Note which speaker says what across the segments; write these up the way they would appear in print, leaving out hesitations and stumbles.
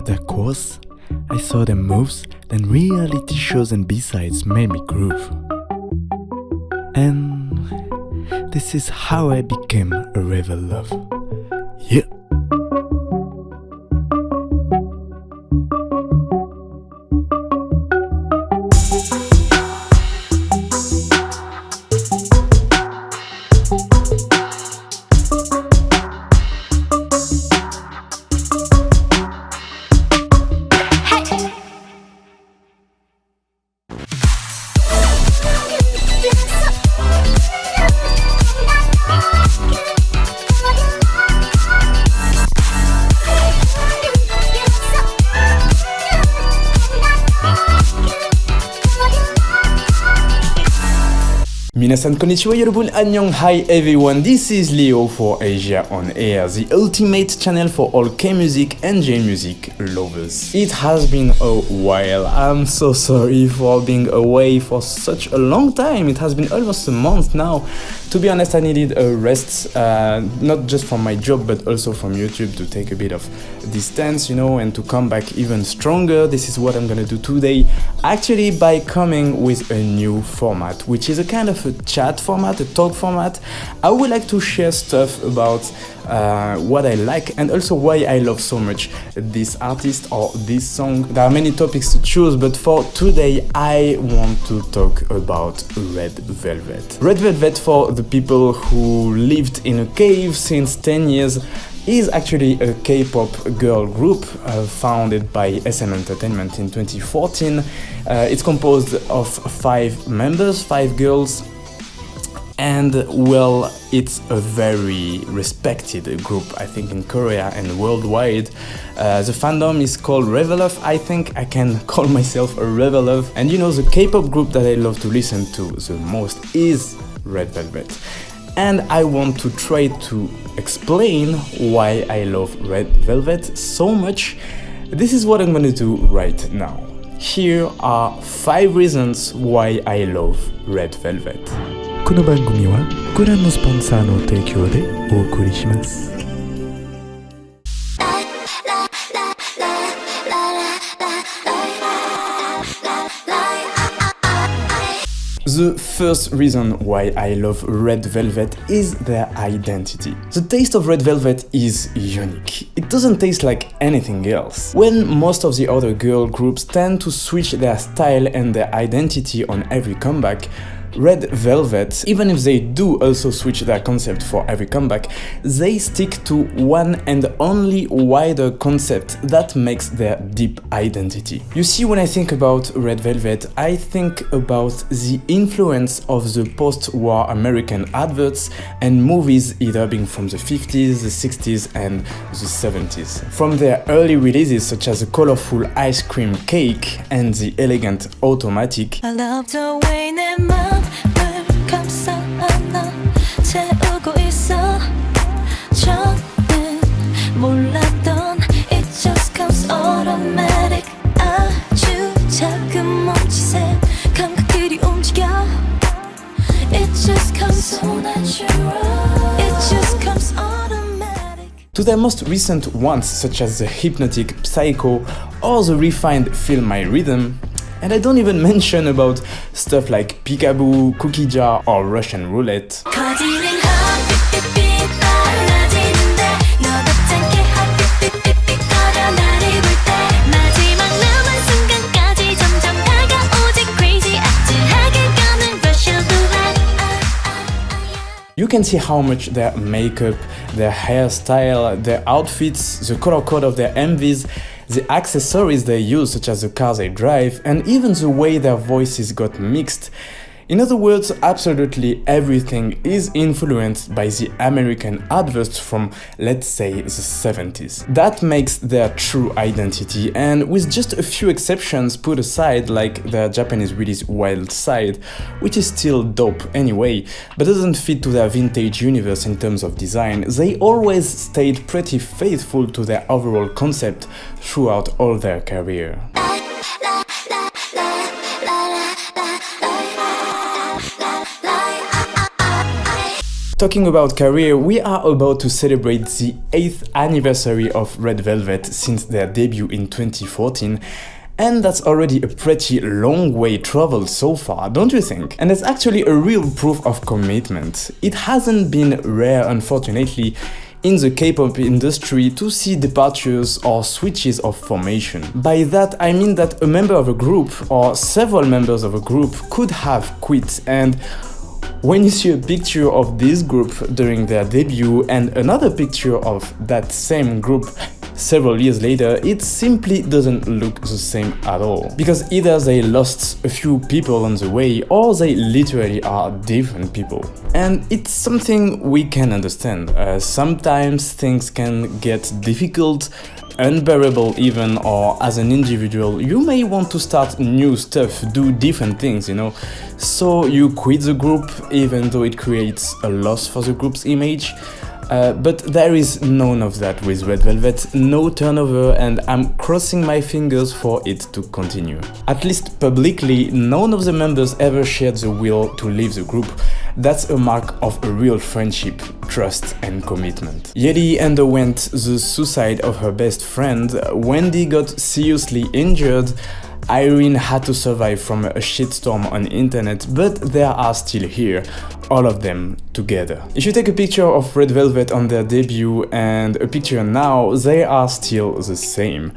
Speaker 1: at their course, I saw their moves, then reality shows and B-sides made me groove. And this is how I became a reveluv. Yeah. Minasan konnichiwa yorobun annyeong. Hi everyone, this is Leo for Asia on Air, the ultimate channel for all K-music and J-music lovers. It has been a while. I'm so sorry for being away for such a long time. It has been almost a month now. To be honest, I needed a rest, not just from my job but also from YouTube, to take a bit of distance, you know, and to come back even stronger. This is what I'm gonna do today, actually, by coming with a new format, which is a kind of a chat format, a talk format. I would like to share stuff about what I like and also why I love so much this artist or this song. There are many topics to choose, but for today I want to talk about Red Velvet. Red Velvet, for the people who lived in a cave since 10 years, is actually a K-pop girl group founded by SM Entertainment in 2014. It's composed of 5 members, 5 girls, and well, it's a very respected group, I think, in Korea and worldwide. The fandom is called reveluv. I think I can call myself a reveluv. And you know, the K-pop group that I love to listen to the most is Red Velvet. And I want to try to explain why I love Red Velvet so much. This is what I'm gonna do right now. Here are 5 reasons why I love Red Velvet. この番組はご覧のスポンサーの提供でお送りします。The first reason why I love Red Velvet is their identity. The taste of Red Velvet is unique. It doesn't taste like anything else. When most of the other girl groups tend to switch their style and their identity on every comeback, Red Velvet, even if they do also switch their concept for every comeback, they stick to one and only wider concept that makes their deep identity. You see, when I think about Red Velvet, I think about the influence of the post-war American adverts and movies, either being from the 50s, the 60s and the 70s. From their early releases such as the colorful ice cream cake and the elegant automatic,
Speaker 2: I love the way 내 맘을 감싸안아 채우고 있어. 처음엔 몰랐던 it just comes automatic. 아주 작은 몸짓에 감각들이 움직여. It just comes so natural. It just comes automatic.
Speaker 1: to their most recent ones such as the hypnotic Psycho or the refined Feel My Rhythm. And I don't even mention about stuff like Peekaboo, Cookie Jar or Russian Roulette. You can see how much their makeup, their hairstyle, their outfits, the color code of their MVs, the accessories they use such as the cars they drive, and even the way their voices got mixed. In other words, absolutely everything is influenced by the American adverts from, let's say, the 70s. That makes their true identity, and with just a few exceptions put aside, like their Japanese release Wild Side, which is still dope anyway, but doesn't fit to their vintage universe in terms of design, they always stayed pretty faithful to their overall concept throughout all their career. talking about career, we are about to celebrate the 8th anniversary of Red Velvet since their debut in 2014. And that's already a pretty long way traveled so far, don't you think? And it's actually a real proof of commitment. It hasn't been rare, unfortunately, in the K-pop industry to see departures or switches of formation. By that I mean that a member of a group or several members of a group could have quit, and when you see a picture of this group during their debut and another picture of that same group several years later, it simply doesn't look the same at all. Because either they lost a few people on the way, or they literally are different people. And it's something we can understand. Sometimes things can get difficult, unbearable even, or as an individual you may want to start new stuff, do different things, you know. So you quit the group even though it creates a loss for the group's image. But there is none of that with Red Velvet, no turnover, and I'm crossing my fingers for it to continue. At least publicly, none of the members ever shared the will to leave the group. That's a mark of a real friendship, trust and commitment. Yeri underwent the suicide of her best friend, Wendy got seriously injured, Irene had to survive from a shitstorm on the internet, but they are still here, all of them together. If you take a picture of Red Velvet on their debut and a picture now, they are still the same.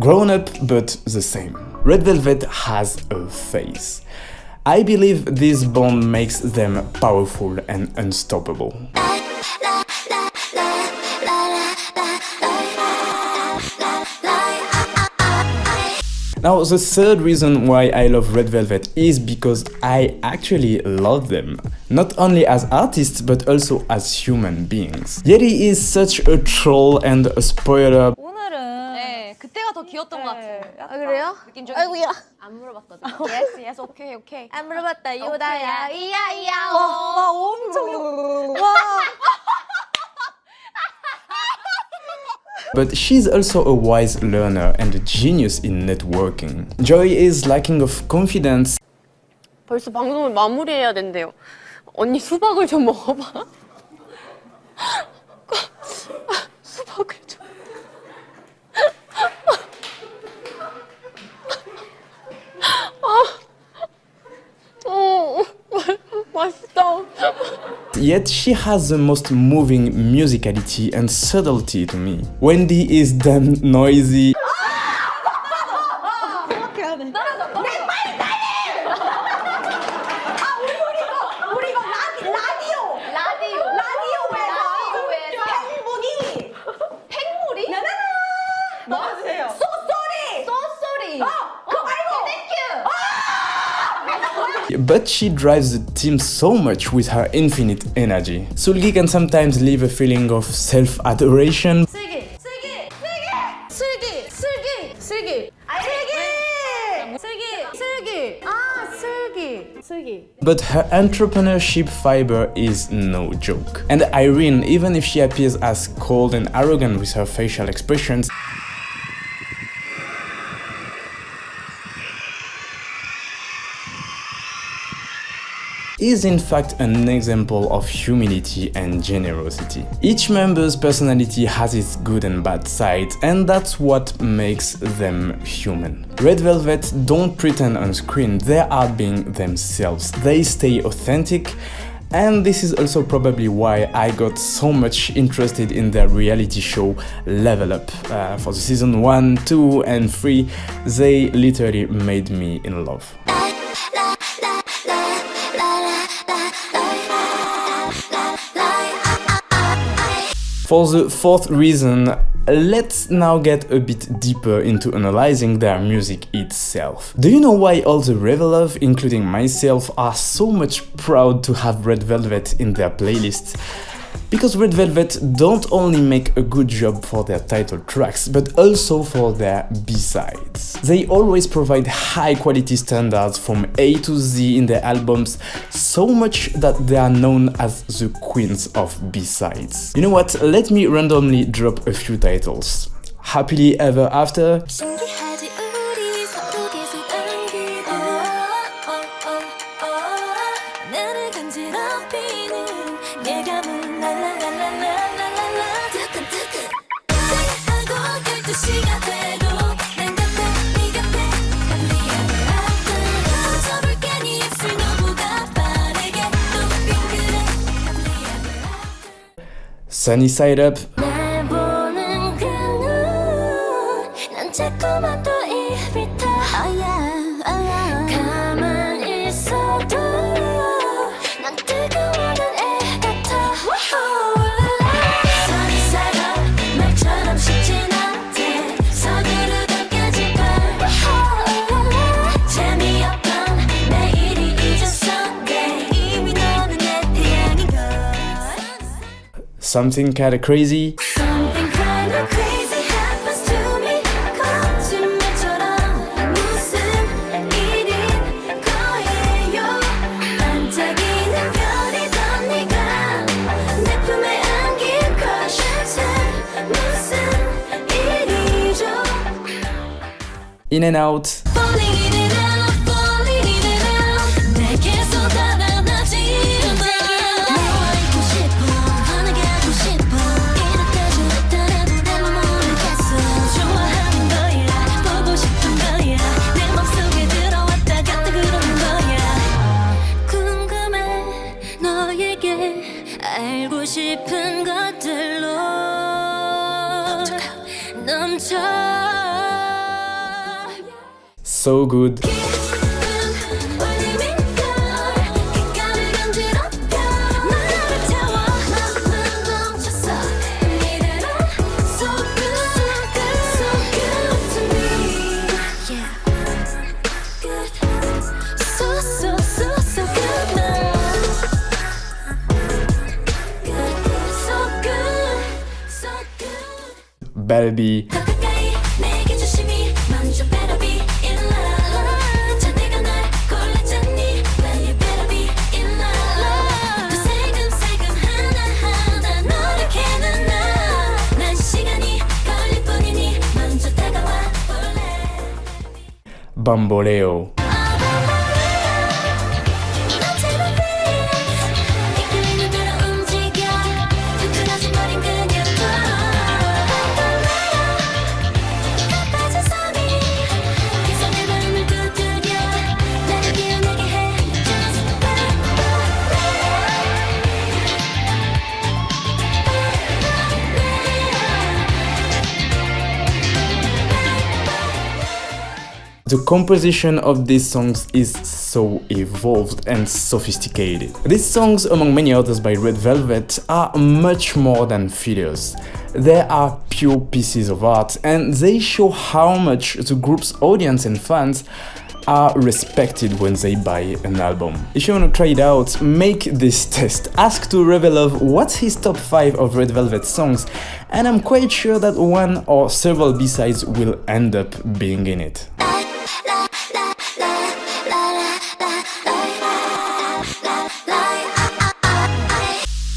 Speaker 1: Grown up, but the same. Red Velvet has a face. I believe this bond makes them powerful and unstoppable. Now, the third reason why I love Red Velvet is because I actually love them. Not only as artists, but also as human beings. Yeri is such a troll and a spoiler.
Speaker 3: 오늘은
Speaker 4: 네, 그때가 더 귀엽던 것 같아요.
Speaker 3: 아 그래요?
Speaker 4: 느낌적인.
Speaker 3: 아이고야.
Speaker 4: 안 물어봤거든요. Yes, yes, okay, okay.
Speaker 3: 안 물어봤다 요다야
Speaker 4: 오케이.
Speaker 3: 이야 이야
Speaker 4: 와, 엄청
Speaker 3: 와.
Speaker 1: But she's also a wise learner and a genius in networking. Joy is lacking of confidence.
Speaker 4: 벌써 방송을 마무리해야 된대요. 언니 수박을 좀 먹어봐. 수박을 좀. 맛있다.
Speaker 1: Yet she has the most moving musicality and subtlety to me. Wendy is damn noisy. But she drives the team so much with her infinite energy. Seulgi can sometimes leave a feeling of self-adoration.
Speaker 3: 슬기 슬기 슬기 슬기 슬기 슬기 슬기 슬기 슬기 아 슬기 슬기.
Speaker 1: But her entrepreneurship fiber is no joke. And Irene, even if she appears as cold and arrogant with her facial expressions, is in fact an example of humility and generosity. Each member's personality has its good and bad sides, and that's what makes them human. Red Velvet don't pretend on screen, they are being themselves. They stay authentic, and this is also probably why I got so much interested in their reality show Level Up. For the season 1, 2 and 3, they literally made me in love. For the fourth reason, let's now get a bit deeper into analyzing their music itself. Do you know why all the reveluv, including myself, are so much proud to have Red Velvet in their playlists? Because Red Velvet don't only make a good job for their title tracks, but also for their B-sides. They always provide high quality standards from A to Z in their albums, so much that they are known as the queens of B-sides. You know what, let me randomly drop a few titles. Happily Ever After,
Speaker 2: 신기하지 우리 서로계속 안기고 나를 간지럽히는 예감은 랄랄랄랄랄랄랄라 뜨끈뜨끈 하고 12시가 돼도 난 곁에 네 곁에 하루리하게 앞으로 서볼게 네 입술 너보다 빠르게 또 빙그레 하루리하게
Speaker 1: Sunny Side Up.
Speaker 2: 날 보는 그 눈 난 자꾸만 또 입이 타 가만히 있어도 난 뜨거워하는 애 같아 Sunny side up 말처럼 쉽진 않대 서두르다까지 봐 재미없던 내일이 잊었어 이미 너는 내 태양인걸
Speaker 1: Something Kinda Crazy.
Speaker 2: Something kinda crazy happens to me 거짓말처럼 무슨 일인 거예요 반짝이는 별이던 네가 내 품에 안긴 crush한테 무슨 일이죠
Speaker 1: In and Out.
Speaker 2: Falling in and out, falling in and out 내게 쏟아나지 너와 있고 싶어 환하게 하고 싶어 이렇게 저렇다라도 난 모르겠어 좋아하는 거야 보고 싶은 거야 내 맘속에 들어왔다 갔다 그러는 거야 궁금해 너에게 알고 싶은 것들로 넘쳐
Speaker 1: So good. BIBI. Bamboleo. The composition of these songs is so evolved and sophisticated. These songs, among many others by Red Velvet, are much more than fillers. They are pure pieces of art and they show how much the group's audience and fans are respected when they buy an album. If you want to try it out, make this test. Ask to reveluv what's his top 5 of Red Velvet songs, and I'm quite sure that one or several B-sides will end up being in it.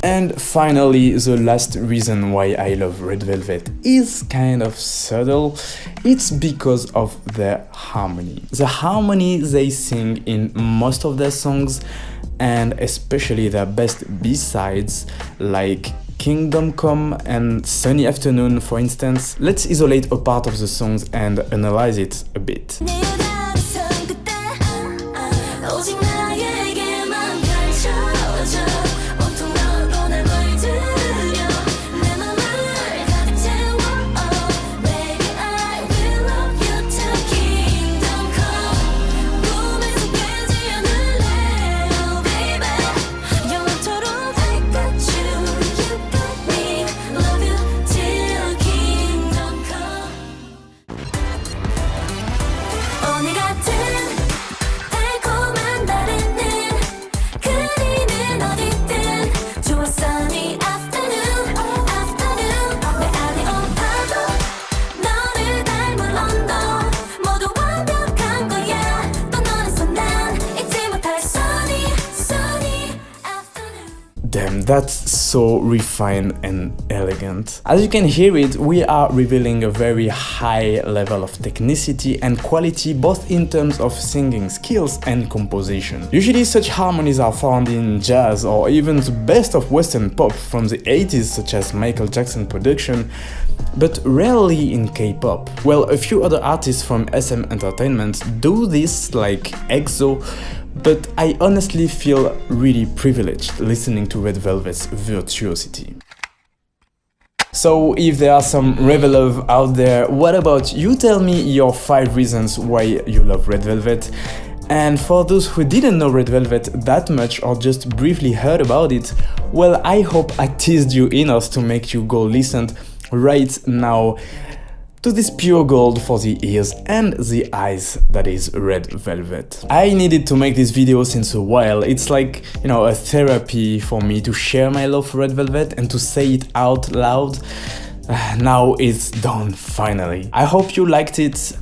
Speaker 1: And finally, the last reason why I love Red Velvet is kind of subtle. It's because of their harmony. The harmony they sing in most of their songs, and especially their best B-sides like Kingdom Come and Sunny Afternoon, for instance. Let's isolate a part of the songs and analyze it a bit. Damn, that's so refined and elegant. As you can hear it, we are revealing a very high level of technicity and quality, both in terms of singing skills and composition. Usually such harmonies are found in jazz or even the best of Western pop from the 80s, such as Michael Jackson production, but rarely in K-pop. Well, a few other artists from SM Entertainment do this, like EXO, but I honestly feel really privileged listening to Red Velvet's virtuosity. So if there are some reveluv out there, what about you? Tell me your 5 reasons why you love Red Velvet. And for those who didn't know Red Velvet that much or just briefly heard about it, well, I hope I teased you enough to make you go listen right now to this pure gold for the ears and the eyes that is Red Velvet. I needed to make this video since a while. It's like, you know, a therapy for me to share my love for Red Velvet and to say it out loud. Now it's done finally. I hope you liked it.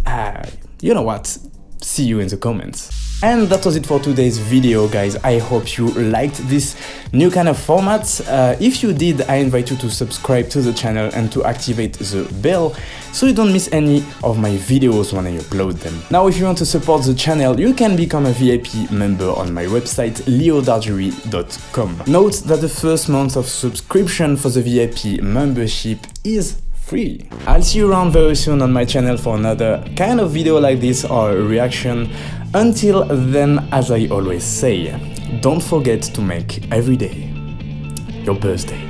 Speaker 1: You know what? See you in the comments. And that was it for today's video, guys. I hope you liked this new kind of format. If you did, I invite you to subscribe to the channel and to activate the bell so you don't miss any of my videos when I upload them. Now, if you want to support the channel, you can become a VIP member on my website leodargery.com. Note that the first month of subscription for the VIP membership is free. I'll see you around very soon on my channel for another kind of video like this or a reaction. Until then, as I always say, don't forget to make every day your birthday.